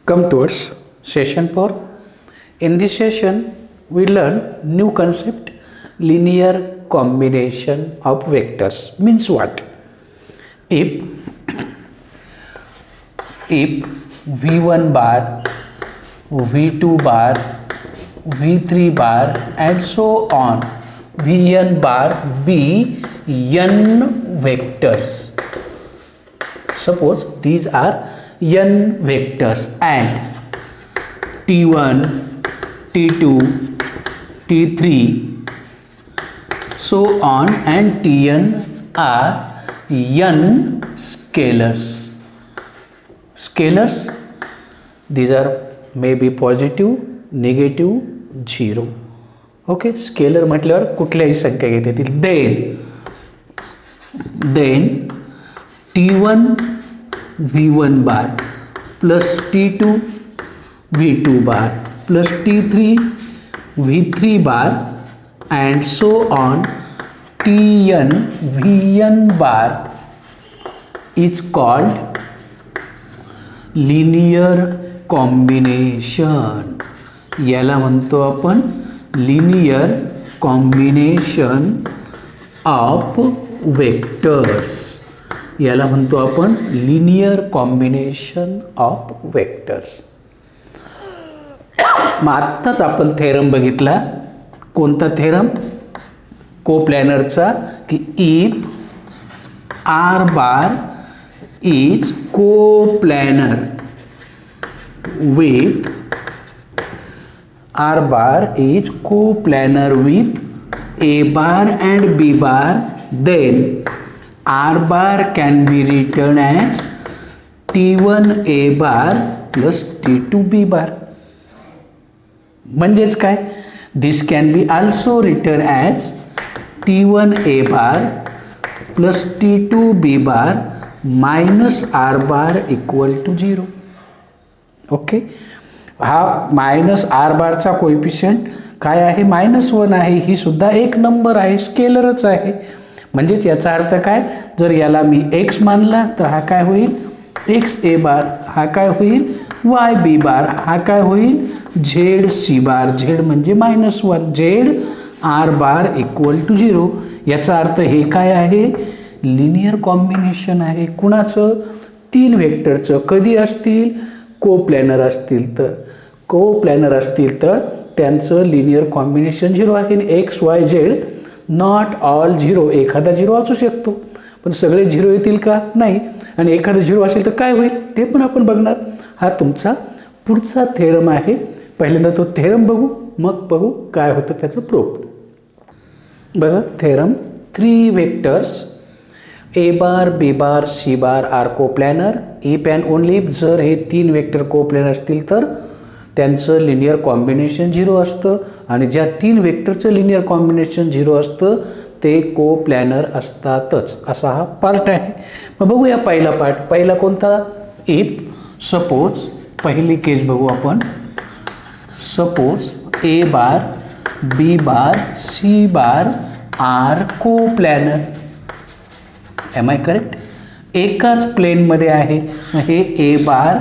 Come towards session 4. In this session, we learn new concept, linear combination of vectors. Means what? If V1 bar, V2 bar, V3 bar and so on, Vn bar be n vectors. Suppose these are n vectors and T1, T2, T3 so on and Tn are n scalars. Scalars, these are maybe positive, negative, 0. Okay, scalar म्हटल्यावर कुठल्याही संख्या घेता येतील. Then T1 V1 bar plus T2 V2 bar plus T3 V3 bar and so on Tn Vn bar is called linear combination. याला म्हणतो आपण linear combination of vectors. याला म्हणतो आपण linear combination of vectors. मग आत्ताच आपण थेरम बघितला. कोणता थेरम? कोप्लॅनरचा, की if R bar is coplanar with R bar is coplanar with A bar and B bar, then R bar can be written as T1 A bar plus T2 B bar. म्हणजेच काय? This can be also written as T1 A bar plus T2 B bar minus R bar equal to 0. Okay, हा minus R बारचा coefficient काय आहे? -1 आहे. ही सुद्धा एक number आहे, स्केलरच आहे. म्हणजेच याचा अर्थ काय? जर याला मी x मानला तर हा काय होईल? एक्स ए बार. हा काय होईल? वाय बी बार. हा काय होईल? Z C bar. झेड म्हणजे -1. Z r bar equal to 0. याचा अर्थ हे काय आहे? लिनियर कॉम्बिनेशन आहे. कुणाचं? 3 व्हेक्टरचं. कधी असतील? कोप्लॅनर असतील तर. कोप्लॅनर असतील तर त्यांचं लिनियर कॉम्बिनेशन 0 आहे. X y Z not all 0. एखादा 0 असू शकतो, पण सगळे 0 येतील का? नाही. आणि एखादा 0 असेल तर काय होईल ते पण आपण बघणार. हा तुमचा पुढचा थेरम आहे. पहिल्यांदा तो थेरम बघू, मग बघू काय होतं त्याचं प्रूफ. बघा theorem. 3 vectors A bar, B bar, C bar are coplanar if and only if. जर हे 3 वेक्टर कोप्लॅनर असतील तर त्यांचं लिनियर कॉम्बिनेशन 0 असतं. आणि ज्या 3 वेक्टरचं लिनियर कॉम्बिनेशन 0 असतं ते कोप्लॅनर असतातच. असा हा पार्ट आहे. मग बघूया पहिला पार्ट. पहिला कोणता? इफ. सपोज पहिली केस बघू आपण. Suppose A bar, B bar, C bar are coplanar. Am I correct? एकाच प्लेनमध्ये आहे. हे ए बार,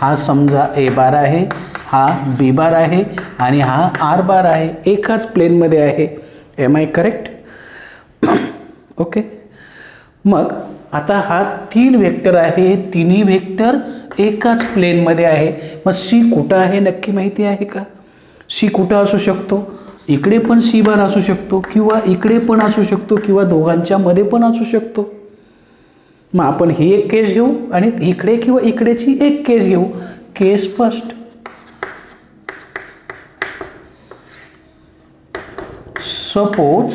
हा समजा ए बार आहे, हा बी बार आहे आणि हा आर बार आहे. एकाच प्लेनमध्ये आहे. Am I correct? ओके. मग आता हा 3 व्हेक्टर आहे. तिन्ही व्हेक्टर एकाच प्लेनमध्ये आहे. मग सी कुठं आहे नक्की माहिती आहे का? सी कुठं असू शकतो? इकडे पण सी बार असू शकतो, किंवा इकडे पण असू शकतो, किंवा दोघांच्या मध्ये पण असू शकतो. मग आपण ही एक केस घेऊ आणि इकडे किंवा इकडेची एक केस घेऊ. केस first. Suppose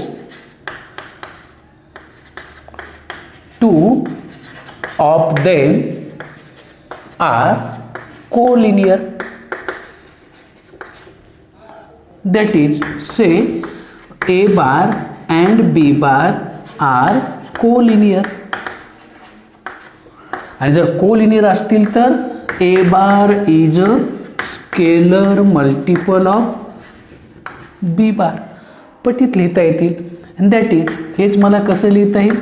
2 of them are collinear. That is, say A bar and B bar are collinear. आणि जर कोलिनियर असतील तर A bar is a scalar multiple of B bar. पटीत लिहिता येतील. अँड दॅट इज, हेच मला कसं लिहिता येईल?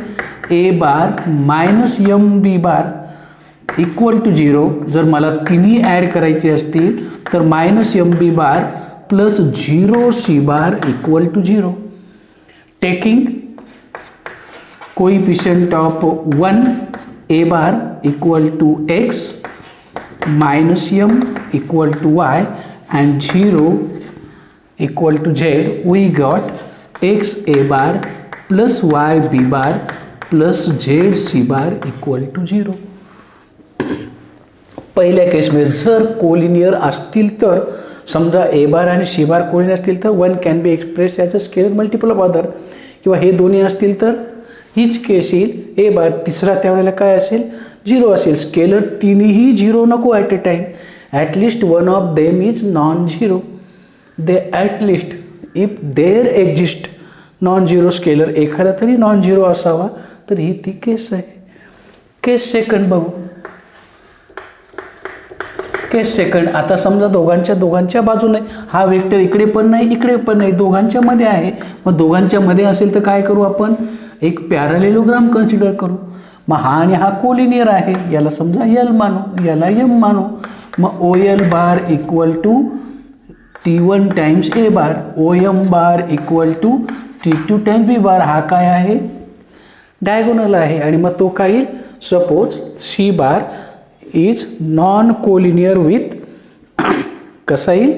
A bar minus M B bar equal to 0 जर मला तिन्ही ॲड करायचे असतील तर minus M B bar plus 0 C bar equal to 0. Taking coefficient of 1 A bar equal to x minus m equal to y and 0 equal to z, we got x a bar plus y b bar plus z c bar equal to 0. पहिल्या केसमध्ये जर collinear असतील तर समजा a बार आणि C बार collinear असतील तर one can be express as a scalar multiple of other, किंवा हे दोन्ही असतील तर हीच केस येईल ए बार तिसरा त्यावेळेला काय असेल 0 असेल. स्केलर तिन्ही 0 नको at a time, at least one of them is non zero. They at least if there exist non zero scalar, एखादा तरी नॉन झिरो असावा, तर ही ती केस आहे. केस सेकंड बघू. केस सेकंड, आता समजा दोघांच्या बाजूने हा वेक्टर इकडे पण नाही इकडे पण नाही, दोघांच्या मध्ये आहे. मग दोघांच्या मध्ये असेल तर काय करू आपण, एक पॅरलेलोग्राम कन्सिडर करू. मग हा आणि हा कोलिनियर आहे, याला समजा एल मानू, याला एम मानू. मग O L bar equal to T1 times a bar, O M bar equal to T2 times b bar. हा काय आहे, डायगोनल आहे. आणि मग तो काय येईल, suppose c bar is non collinear with कसा येईल,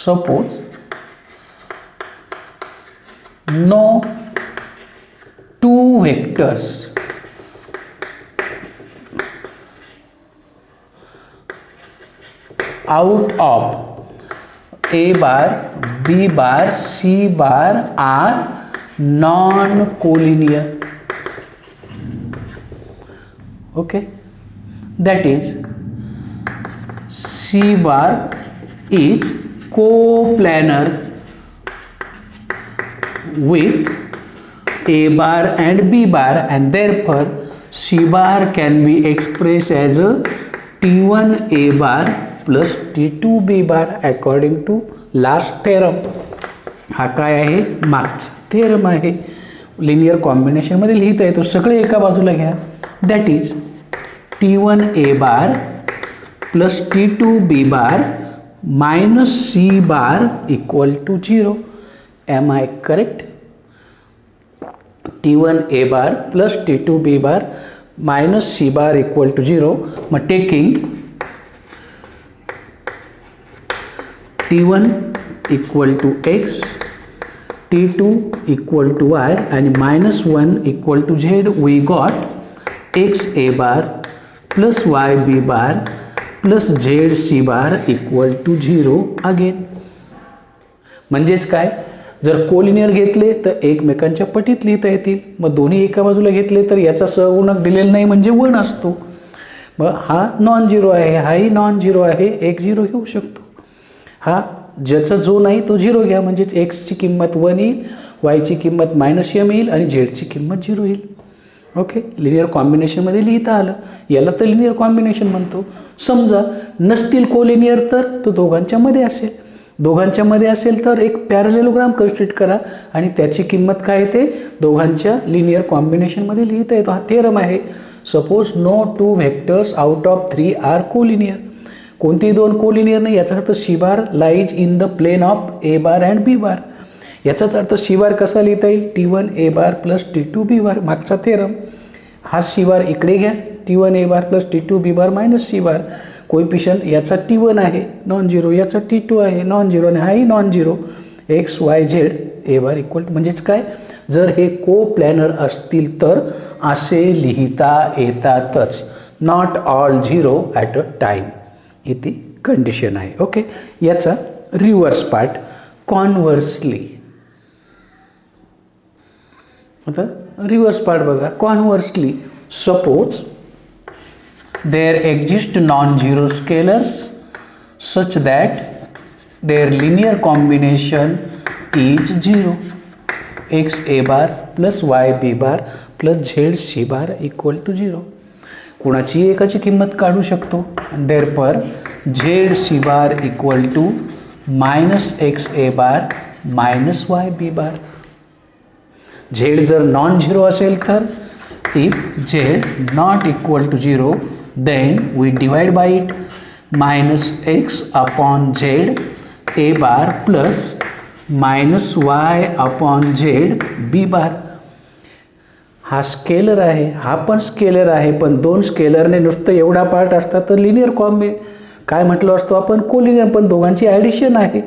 suppose no two vectors out of A bar, B bar, C bar are non-collinear. Okay, that is C bar is coplanar with A bar and B bar, and therefore C bar can be expressed as a T1 A bar plus T2 B bar according to last theorem. हा काय आहे, मागचा theorem आहे. Linear combination मध्ये लिहिता येतो, सगळे एका बाजूला घ्या. That is T1 A bar plus T2 B bar minus C bar equal to 0. Am I correct? T1 A bar plus T2 B bar minus C bar equal to 0. मग taking T1 equal to x, T2 equal to y and minus 1 equal to z, we got x A bar plus y B bar plus z C bar equal to 0 again. म्हणजेच काय, जर collinear घेतले तर एकमेकांच्या पटीत लिहिता येतील. मग दोन्ही एका बाजूला घेतले तर याचा सहगुणक दिलेला नाही म्हणजे 1 असतो. मग हा नॉन झिरो आहे, हाही नॉन झिरो आहे, एक झिरो घेऊ शकतो. हा ज्याचा जो नाही तो झिरो घ्या, म्हणजेच एक्सची किंमत 1 येईल, वायची किंमत मायनस एम येईल आणि झेडची किंमत 0 येईल. ओके, लिनियर कॉम्बिनेशनमध्ये लिहिता आलं. याला तर लिनियर कॉम्बिनेशन म्हणतो. समजा नसतील कोलिनियर तर तो दोघांच्या मध्ये असेल. दोघांच्या मध्ये असेल तर एक पॅरलेलोग्राम कन्स्ट्रक्ट करा आणि त्याची किंमत काय येते, दोघांच्या लिनियर कॉम्बिनेशनमध्ये लिहिता येतो. हा थेरम आहे. Suppose no two vectors out of 3 are collinear. कोणतेही दोन कोलिनियर नाही, याचा अर्थ C bar lies in the plane of A bar and B bar. याचाच अर्थ सी बार कसा लिहिता येईल, T1 A bar plus T2 B bar, मागचा थेरम. हा सी बार इकडे घ्या, T1 A bar plus T2 B bar minus c bar. Coefficient याचा T1 आहे नॉन झिरो, याचा T2 आहे नॉन झिरो आणि हाही non zero. X y z a bar equal to, म्हणजेच काय, जर हे को प्लॅनर असतील तर असे लिहिता येतातच. Not all zero at a time, इथे कंडिशन आहे. ओके, याचा रिव्हर्स पार्ट कॉन्व्हर्सली. आता रिव्हर्स पार्ट बघा. कॉन्व्हर्सली, suppose there exist non-zero scalars such that their linear combination is 0. x a bar plus y b bar plus z c bar equal to 0. कोणाची एकाची किंमत काढू शकतो. therefore z c bar equal to minus x a bar minus y b bar. z जर non zero असेल तर If z not equal to 0, then we divide by it. Minus x upon z a bar plus minus y upon z b bar. हा scalar आहे, हा पण scalar आहे, पण दोन स्केलरने नुसतं एवढा पार्ट असता तर लिनियर काय म्हटलं असतो आपण, कोलिनियर, पण दोघांची ॲडिशन आहे.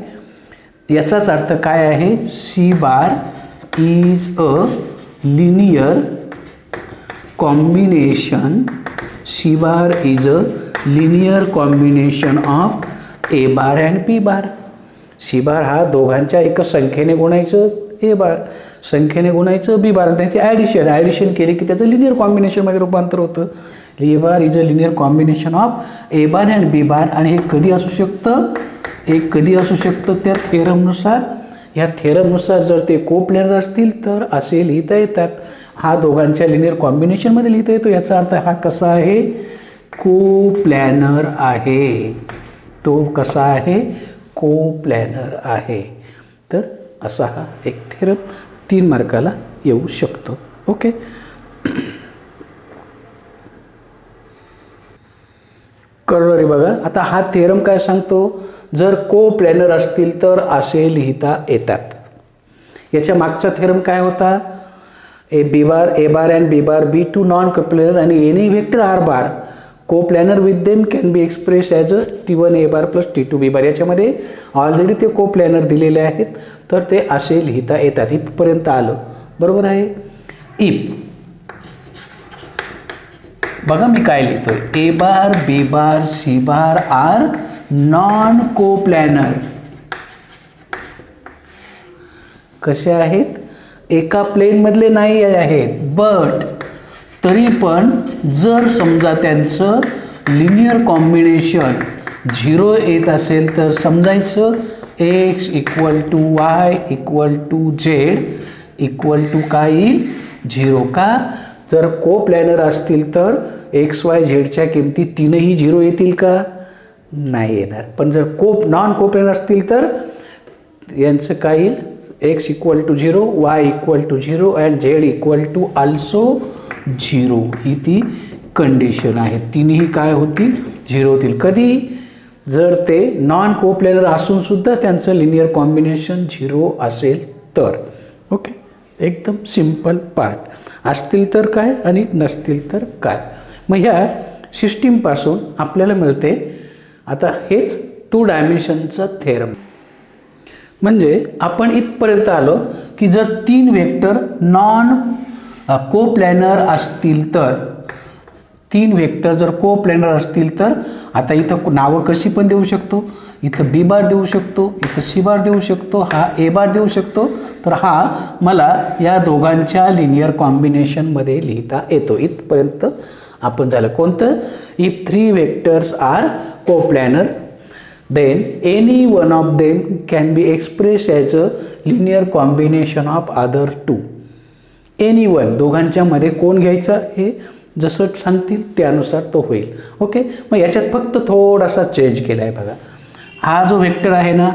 याचाच अर्थ काय आहे, C bar is a linear combination, C bar is a linear combination of A bar and B bar. C bar हा दोघांच्या एका संख्येने गुणायचं ए बार, संख्येने गुणायचं बी बार, त्यांची ॲडिशन केली की त्याचं लिनियर कॉम्बिनेशनमध्ये रूपांतर होतं. A bar is a linear combination of A bar and B bar. आणि हे कधी असू शकतं, एक कधी असू शकतं त्या थेरमनुसार. या थेरमनुसार जर ते कोप्लॅनर असतील तर असे लिहिता येतात. हा दोघांच्या लिनियर कॉम्बिनेशनमध्ये लिहिता येतो. याचा अर्थ हा कसा आहे, कोप्लॅनर आहे. तो कसा आहे, कोप्लॅनर आहे. तर असा हा एक थेरम 3 मार्काला येऊ शकतो. ओके, कळलं रे बघा. आता हा थेरम काय सांगतो, जर कोप्लॅनर असतील तर असे लिहिता येतात. याच्या मागचा थेरम काय होता, A bar and B bar be two non coplanar आणि any vector R bar coplanar with them can be express as a T1 A bar plus T2 B bar. याच्यामध्ये ऑलरेडी ते कोप्लॅनर दिलेले आहेत, तर ते असे लिहिता येतात. इथपर्यंत आलं, बरोबर आहे. इफ बघा मी काय लिहितोय, ए bar B bar C bar are non coplanar. कसे आहेत, एका प्लेनमधले नाही आहेत, बट तरी पण जर समजा त्यांचं लिनियर कॉम्बिनेशन 0 येत असेल तर समजायचं x equal to y equal to z equal to काय येईल, 0. का, जर कोप्लॅनर असतील तर एक्स वाय झेडच्या किमती तीनही 0 येतील का, नाही येणार. पण जर नॉन कोप्लॅनर असतील तर यांचं काय येईल, x equal to 0, y equal to 0 and z equal to also 0. ही ती कंडिशन आहे. तिन्ही काय होतील, 0 होतील. कधी, जर ते नॉन कोप्लॅनर असून सुद्धा त्यांचं लिनियर कॉम्बिनेशन 0 असेल तर. ओके, एकदम सिम्पल पार्ट. असतील तर काय आणि नसतील तर काय. मग ह्या सिस्टीमपासून आपल्याला मिळते आता हेच 2 डायमेन्शनचं थेरम. म्हणजे आपण इथपर्यंत आलो की जर 3 वेक्टर नॉन कोप्लॅनर असतील तर, 3 वेक्टर जर कोप्लॅनर असतील तर, आता इथं नावं कशी पण देऊ शकतो. इथं बी बार देऊ शकतो, इथं सी बार देऊ शकतो, हा ए बार देऊ शकतो. तर हा मला या दोघांच्या लिनियर कॉम्बिनेशनमध्ये लिहिता येतो. इथपर्यंत आपण झालं. कोणतं, if 3 vectors are coplanar then any one of them can be expressed as a linear combination of other two. Any one, दोघांच्या मध्ये कोण घ्यायचा हे जसं सांगतील त्यानुसार तो होईल. ओके, मग याच्यात फक्त थोडासा चेंज केला आहे बघा. हा जो वेक्टर आहे ना,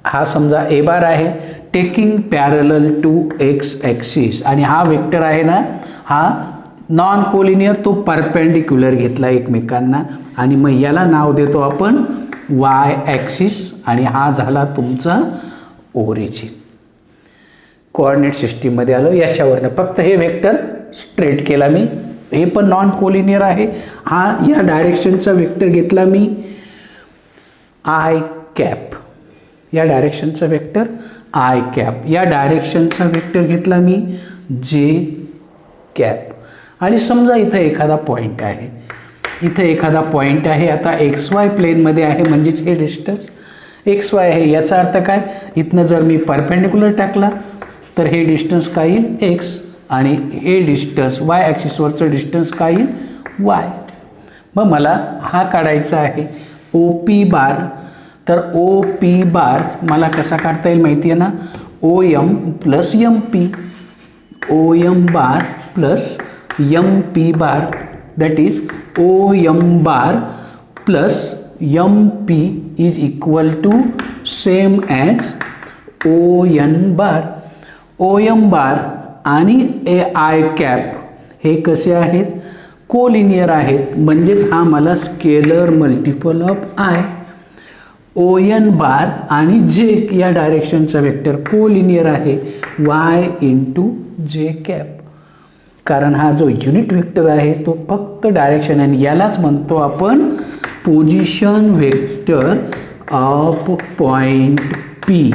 हा समजा ए बार आहे taking parallel to x axis, आणि हा वेक्टर आहे ना, हा नॉन कोलिनियर, तो परपेंडिक्युलर घेतला एकमेकांना, आणि मग याला नाव देतो आपण वाय ॲक्सिस, आणि हा झाला तुमचा ओरिजिन. कोऑर्डिनेट सिस्टीममध्ये आलं. याच्यावरनं फक्त हे वेक्टर स्ट्रेट केला मी, हे पण नॉन कोलिनियर आहे. हा या डायरेक्शनचा वेक्टर घेतला मी आय कॅप, या डायरेक्शनचा वेक्टर आय कॅप, या डायरेक्शनचा वेक्टर घेतला मी जे कॅप. आणि समजा इथं एखादा पॉईंट आहे, इथं एखादा पॉईंट आहे. आता एक्स वाय प्लेनमध्ये आहे, म्हणजेच हे डिस्टन्स एक्स वाय आहे. याचा अर्थ काय, इथनं जर मी परपेंडिक्युलर टाकला तर हे डिस्टन्स काय येईल एक्स, आणि हे डिस्टन्स वाय ॲक्सिसवरचं डिस्टन्स काय येईल वाय. मग मला हा काढायचा आहे ओ पी बार. तर ओ पी बार मला कसा काढता येईल माहिती आहे ना, O M plus M P, O M bar plus M P bar, that is O M bar plus M P is equal to same as O N bar. O M bar आणि A i cap हे कसे आहेत, collinear आहेत, म्हणजेच हा मला scalar multiple of I. O N bar आणि जे या डायरेक्शनचा वेक्टर कोलिनियर आहे वाय इंटू जे कॅप, कारण हा जो युनिट वेक्टर आहे तो फक्त डायरेक्शन आहे. यालाच म्हणतो आपण position vector of point P.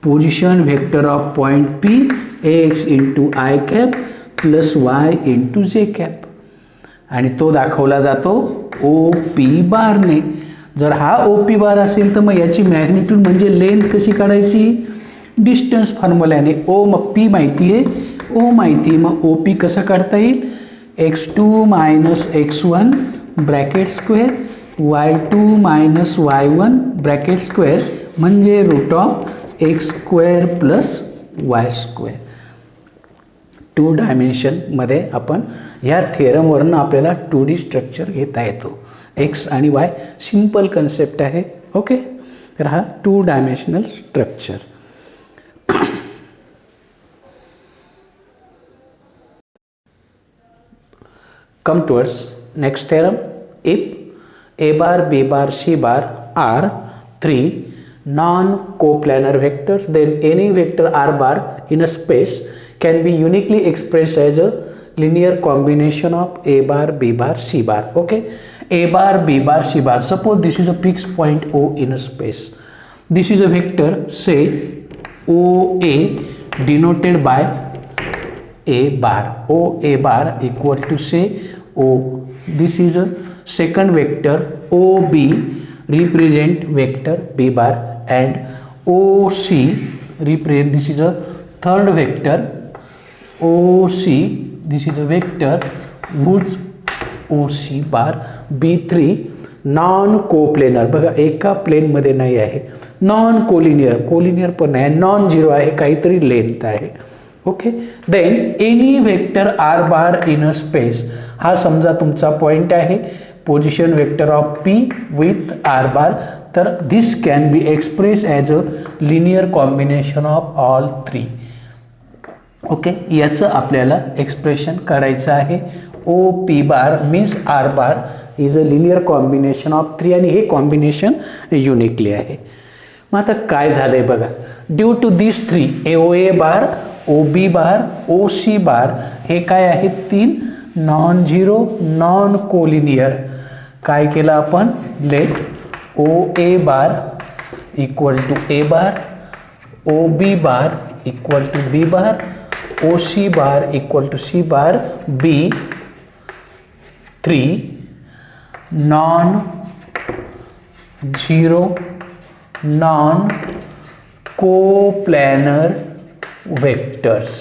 Position vector of point P x into i cap plus y into J cap, आणि तो दाखवला जातो ओ पी बारने. जर हा ओ पी बार असेल तर मग याची मॅग्निट्यूड म्हणजे लेंथ कशी काढायची, डिस्टन्स फॉर्म्युल्याने. ओ मग पी माहिती आहे, ओ माहिती आहे, मग ओ पी कसा काढता येईल, x2 minus x1 bracket square y2 minus y1 bracket square म्हणजे root of X square plus Y square. 2 डायमेन्शनमध्ये आपण ह्या थेरमवरून आपल्याला 2D स्ट्रक्चर घेता येतो. एक्स आणि वाय सिंपल कन्सेप्ट आहे. ओके, तर हा 2 dimensional structure. Come towards next theorem. If a bar, b bar, c bar are 3 non-coplanar vectors, then any vector r bar in a space can be uniquely expressed as a linear combination of a bar, b bar, c bar. Okay, a bar, b bar, c bar. Suppose this is a fixed point O in a space. This is a vector, say OA, denoted by a bar. O a bar equal to say O. This is a second vector OB represent vector b bar, and OC represent, this is a third vector OC, this is a vector whose OC bar B3 non coplanar. बघा एका प्लेनमध्ये नाही आहे, non collinear, collinear पण नाही, non zero आहे, काहीतरी length आहे. Okay, then any vector R bar in a space. हा समजा तुमचा पॉइंट आहे, position vector of P with R bar, तर this can be express as a linear combination of all 3. Okay, याचं आपल्याला एक्सप्रेशन काढायचं आहे. O P bar means R bar is a linear combination of 3, आणि हे combination uniquely आहे. मग आता काय झालं आहे बघा, due to this 3 A O A bar, O B bar, O C bar हे काय आहेत, 3 नॉन झिरो नॉन कोलिनियर. काय केलं आपण, let O A bar equal to a bar, O B bar equal to b bar, O C bar equal to c bar, be 3 non zero non coplanar vectors,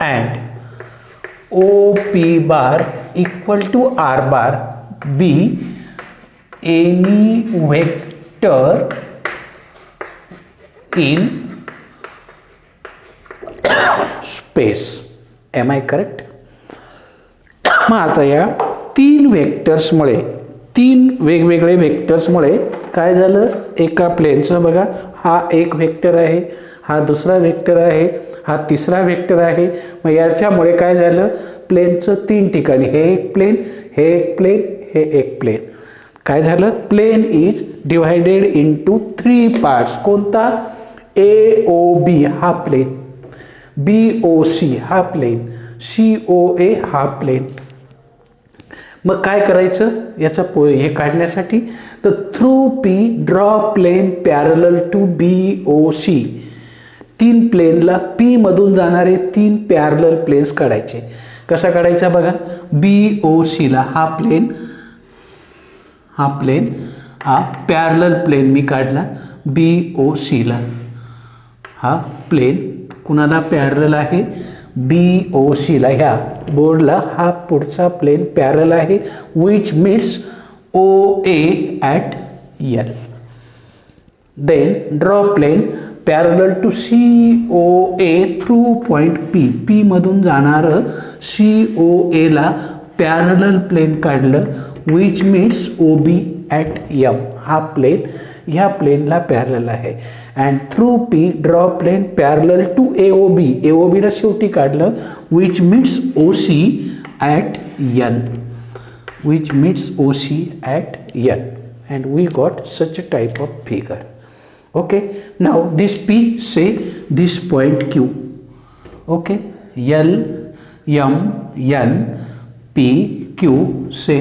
and OP bar equal to R bar be any vector in space. Am I correct? मग आता या 3 वेक्टर्समुळे, 3 वेगवेगळे वेक्टर्समुळे काय झालं, एका प्लेनचं बघा, हा एक वेक्टर आहे, हा दुसरा वेक्टर आहे, हा तिसरा वेक्टर आहे. मग याच्यामुळे काय झालं, प्लेनचं 3 ठिकाणी, हे एक प्लेन, हे एक प्लेन, हे एक प्लेन. काय झालं, plane is divided into 3 parts. कोणता, ए ओ बी हा प्लेन, बी ओ सी हा प्लेन, सी ओ ए हा प्लेन. मग काय करायचं याचा हे काढण्यासाठी, तर through P draw plane parallel to B O C. 3 प्लेनला पी मधून जाणारे 3 पॅरलल प्लेन्स काढायचे. कसा काढायचा बघा, बी ओ सीला हा प्लेन, हा प्लेन, हा पॅरलल प्लेन मी काढला. बी ओ सीला हा प्लेन कुणाला पॅरलल आहे, बी ओ सीला, ह्या बोर्डला हा पुढचा प्लेन पॅरल आहे, which meets O A at L. Then draw plane parallel to C O A through point P. P मधून जाणारं सी ओ एला पॅरलल प्लेन काढलं, which meets O B at M. हा प्लेन ह्या प्लेनला parallel आहे. And through P draw plane parallel to AOB. AOBला शेवटी काढलं, विच मीट्स OC at N, which meets OC at N, and we got such a type of figure. Okay, now this P, say this point Q. Okay, L, M, N, P, Q, say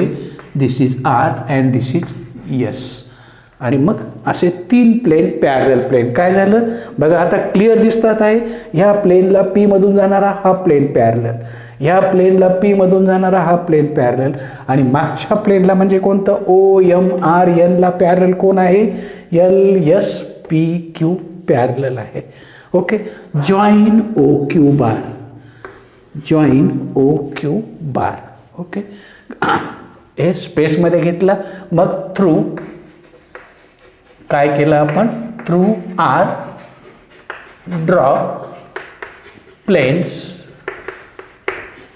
this is R and this is S. आणि मग असे 3 plain parallel plain. काय झालं बघा, आता clear दिसतात आहे. ह्या प्लेनला P मधून जाणारा हा प्लेन पॅरलल, ह्या प्लेनला P मधून जाणारा हा प्लेन पॅरलल, आणि मागच्या प्लेनला म्हणजे कोणतं OMRN ला पॅरलल कोण आहे, LSPQ पॅरलल आहे. Okay, join OQ bar, join OQ bar. Okay, हे स्पेसमध्ये घेतला. मग थ्रू काय केलं आपण, through R draw planes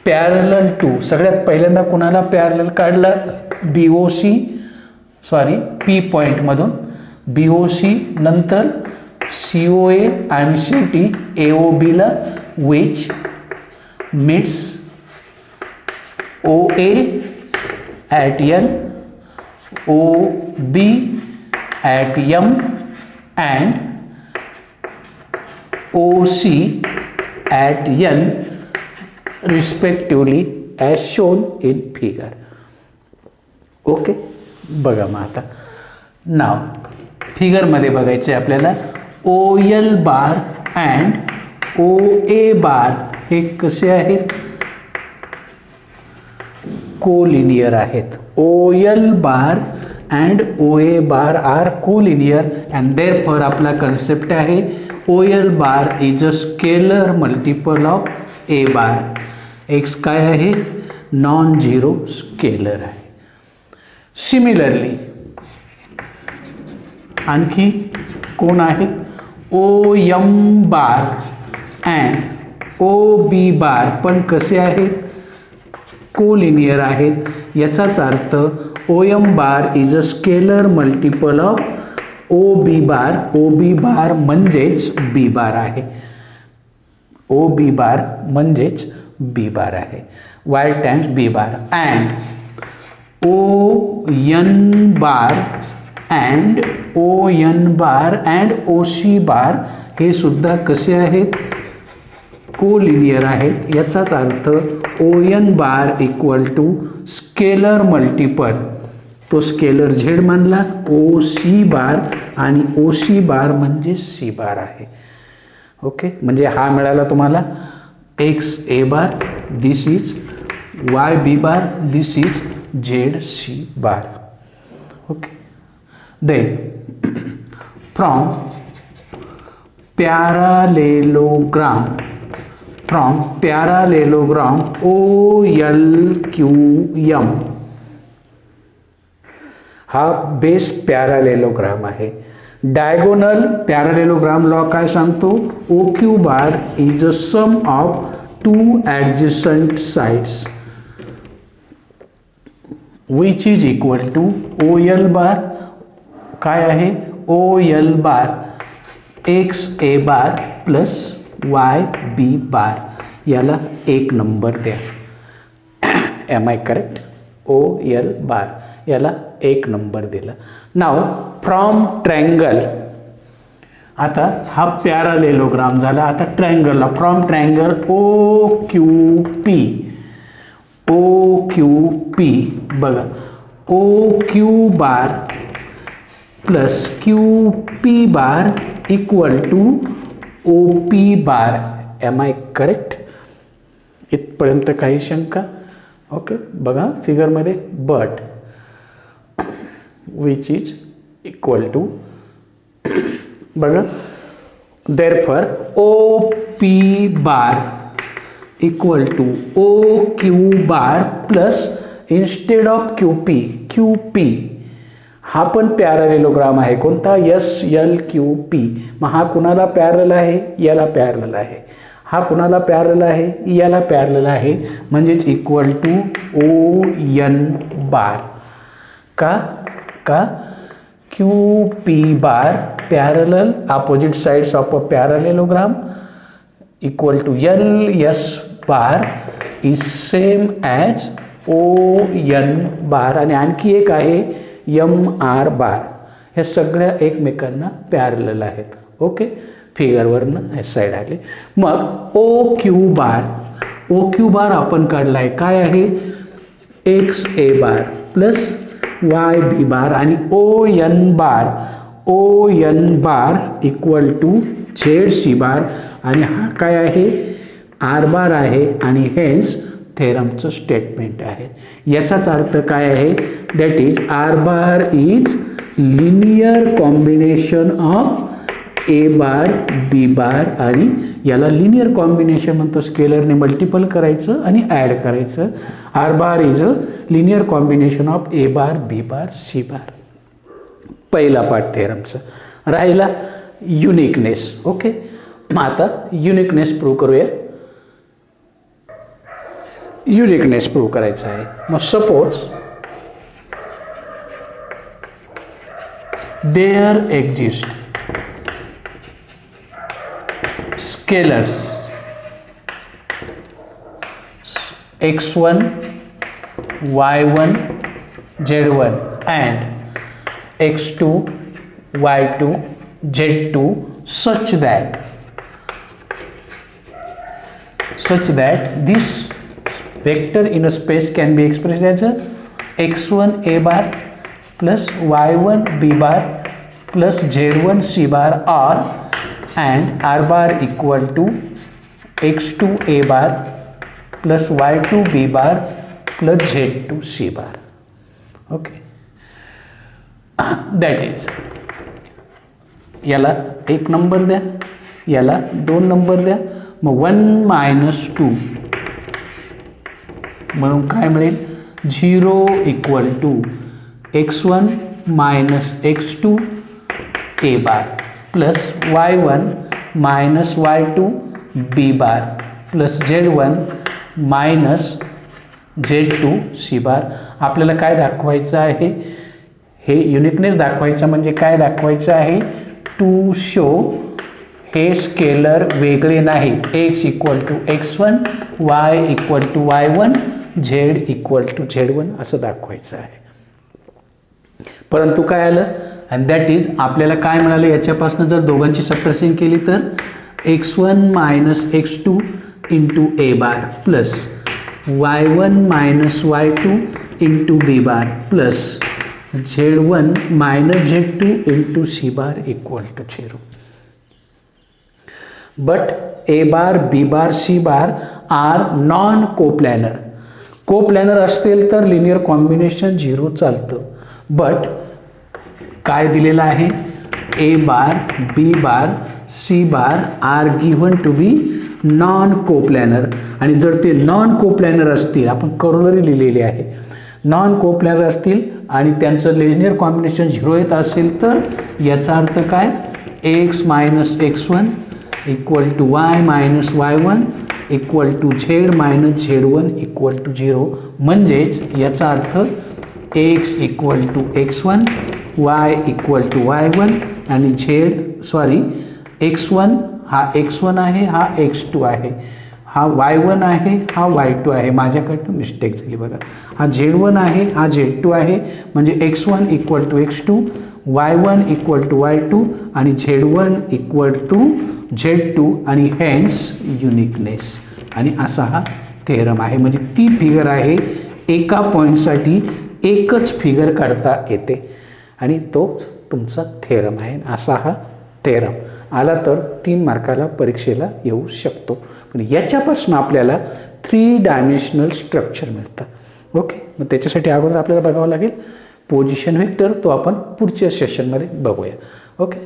parallel to. सगळ्यात पहिल्यांदा कुणाला पॅरलल काढला, P पॉईंटमधून BOC, नंतर COA आणि शेवटी AOBला, which meets OA at L, OB at M and OC at N respectively as shown in figure. Okay, बघा मग आता नाव फिगरमध्ये बघायचे आपल्याला. OL बार अँड OA बार हे कसे आहेत, कोलिनियर आहेत. OL bar and OA bar are collinear and therefore आपला कन्सेप्ट आहे OL bar is a scalar multiple of A bar. X काय आहे, नॉन झिरो स्केलर आहे. सिमिलरली आणखी कोण आहेत, OM बार अँड OB बार पण कसे आहेत, कोलिनियर आहेत. याचाच अर्थ OM bar is a scalar multiple of OB bar. OB बार म्हणजेच B बार आहे, OB बार म्हणजेच B बार आहे, Y times B bar. And ON bar and ON bar and OC bar हे सुद्धा कसे आहेत, कोलिनियर आहेत. याचाच अर्थ ON bar equal to scalar multiple, तो स्केलर Z मानला, OC बार आणि OC बार म्हणजे C बार आहे. ओके, म्हणजे हा मिळाला तुम्हाला XA bar, this is YB bar, this is ZC bar. Okay, then from parallelogram, from parallelogram OLQM, हा बेस पॅरालेलोग्राम आहे. डायगोनल पॅरालेलोग्राम लॉ काय सांगतो, OQ bar is a sum of 2 adjacent sides which is equal to OL bar काय आहे, OL bar XA bar plus YB bar. याला 1 number द्या. Am I correct, OL bar याला 1 number दिला. नाव from triangle, आता हा पॅरालेलोग्राम झाला. आता ट्रायंगलला, फ्रॉम ट्रायंगल OQP, OQP बघा, OQ bar plus QP bar equal to OP bar. Am I correct, इथपर्यंत काही शंका. ओके, बघा फिगरमध्ये, but which is equal to, बघा therefore OP bar equal to OQ bar plus instead of QP हा पण parallelogram आहे. कोणता, SLQP. मग हा कुणाला पॅरलल आहे, याला पॅरलल आहे. हा कुणाला पॅरलल आहे, याला पॅरलल आहे, म्हणजेच इक्वल टू ON बार. का Q P bar parallel opposite sides of a parallelogram equal to L S bar is same as O N bar आणि आणखी एक आहे M R bar. हे सगळ्या एकमेकांना पॅरलल आहेत. ओके, फिगरवरनं हे साईड आले. मग ओ क्यू बार आपण काढला आहे, काय आहे एक्स ए बार प्लस वाय बी बार आणि O N bar equal to Z C bar आणि हा काय आहे आर बार आहे आणि हेन्स थेरमचं स्टेटमेंट आहे. याचाच अर्थ काय आहे, that is r bar is linear combination of A bar B bar आणि याला लिनियर कॉम्बिनेशन म्हणतो. स्केलरने मल्टिपल करायचं आणि ॲड करायचं. R bar is a linear combination of A bar B bar C bar. पहिला पार्ट थेरमचा राहिला युनिकनेस. ओके, मग आता युनिकनेस प्रूव्ह करूया. युनिकनेस प्रूव्ह करायचा आहे. मग suppose there exist scalars x1 y1 z1 and x2 y2 z2 such that this vector in a space can be expressed as a x1 a bar plus y1 b bar plus z1 c bar or and r bar equal to x2 a bar plus y2 b bar plus z2 c bar. Okay, that is याला एक number द्या, याला दोन number द्या. मग 1 - 2 म्हणून काय मिळेल 0 equal to x1 - x2 a bar plus y1 minus y2 b bar plus z1 minus z2 c bar. आपल्याला काय दाखवायचं आहे, हे युनिकनेस दाखवायचं म्हणजे काय दाखवायचं आहे, टू शो हे स्केलर वेगळे नाही. x equal to x1 y equal to y1 z equal to z1 असं दाखवायचं आहे. परंतु काय आलं, अँड दॅट इज आपल्याला काय मिळालं याच्यापासून जर दोघांची सबट्रॅक्शन केली तर x1 minus x2 into a bar plus y1 minus y2 into b bar plus z1 minus z2 into c bar equal to 0. But a bar B bar C bar are non coplanar. Coplanar असतील तर linear combination 0 चालतं. But काय दिलेलं आहे, A bar B bar C bar are given to be non coplanar. आणि जर ते non coplanar असतील, आपण करोलरी लिहिलेली आहे, नॉन कोप्लॅनर असतील आणि त्यांचं लिनियर कॉम्बिनेशन 0 येत असेल तर याचा अर्थ काय, x minus x1 equal to y minus y1 equal to z minus z1 equal to 0. म्हणजेच याचा अर्थ x equal to x1 y equal to y1 आणि x1 हा x1 आहे, हा x2 आहे, हा y1 आहे, हा y2 आहे. माझ्याकडनं मिस्टेक झाली बघा. हा z1 आहे, हा z2 आहे. म्हणजे x1 equal to x2 y1 equal to y2 आणि z1 इक्वल टू z2 आणि हेन्स युनिकनेस. आणि असा हा थेरम आहे. म्हणजे ती फिगर आहे, एका पॉईंटसाठी एकच फिगर काढता येते आणि तोच तुमचा थेरम आहे. असा हा थेरम आला तर 3 मार्काला परीक्षेला येऊ शकतो. पण याच्यापासून आपल्याला 3 डायमेन्शनल स्ट्रक्चर मिळतं. ओके, मग त्याच्यासाठी अगोदर आपल्याला बघावं लागेल पोझिशन वेक्टर. तो आपण पुढच्या सेशनमध्ये बघूया. ओके.